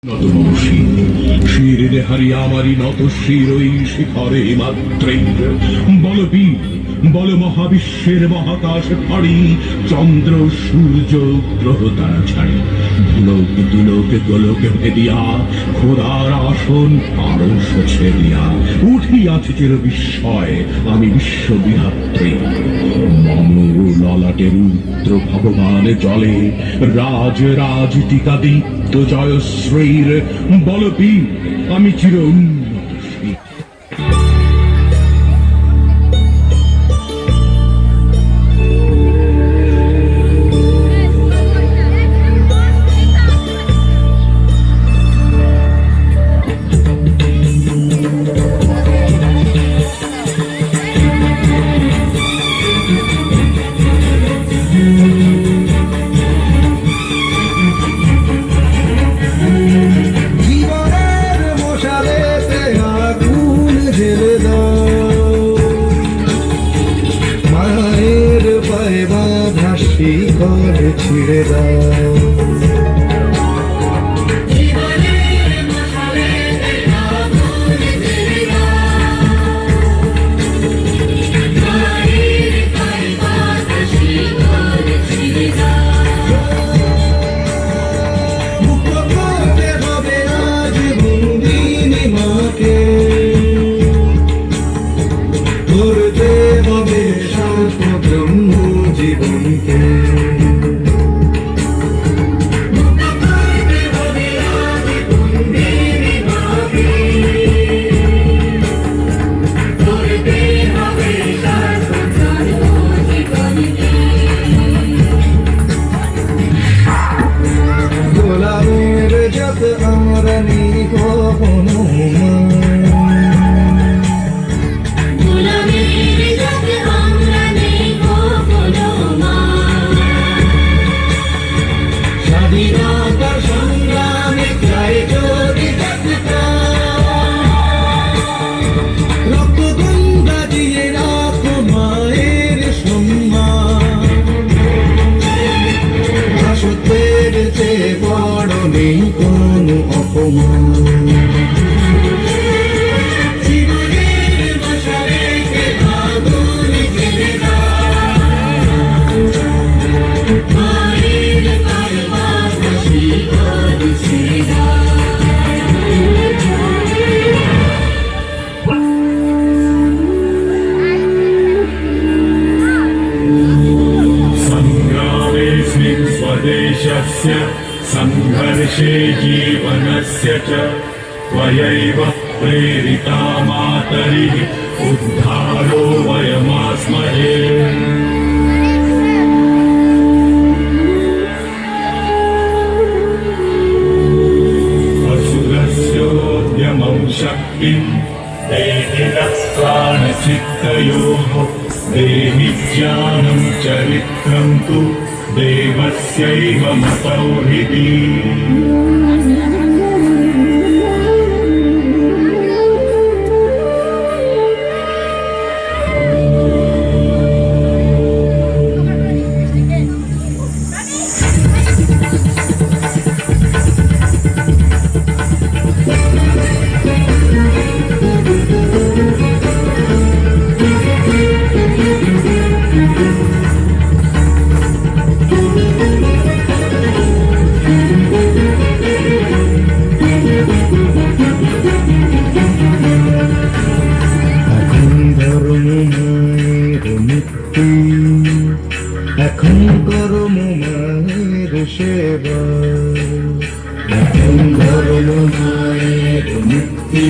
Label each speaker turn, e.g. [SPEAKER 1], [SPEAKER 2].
[SPEAKER 1] শিরে হারিয়া আমারই নত শিরই শিখরে মাত্রে বলবীর বল মহাবিশ্বের মহাকাশ ফাড়ি চন্দ্র সূর্য গ্রহ তারা ছাড়ি ভুলোক দুলোক গোলক ভেদিয়া খোদার আসন আরশ ছেদিয়া উঠিয়াছে চির বিস্ময় আমি বিশ্ববিধাত্রী মম ললাটের রুদ্র ভগবান জলে রাজ রাজ টিকা দীপ্ত জয়শ্রীর বলবীর আমি চির
[SPEAKER 2] ছিড়ে দাও ধরতে হবে শান্ত ব্রহ্ম জীবনকে গোলামের যত আমরা নেই কখনো স্বাধীনতার সংগ্রামে চাই যদি রক্তগঙ্গা দিয়ে রাখো মায়ের সম্মান ভাষতের চেয়ে বড় নেই কোনো অপমান
[SPEAKER 3] स्वदेशस्य संघर्षे जीवनस्य च त्वयैव प्रेरिता मातरिः उद्धारो वयमास्महे असुरस्योद्यमं शक्तिं देहि प्राणचित्तयोः देहि ज्ञानं चरित्रं तु देवस्यैव मतौहिदी
[SPEAKER 2] এখন করম মায়ের সেবা এখন ধর্ম মায়ের মুক্তি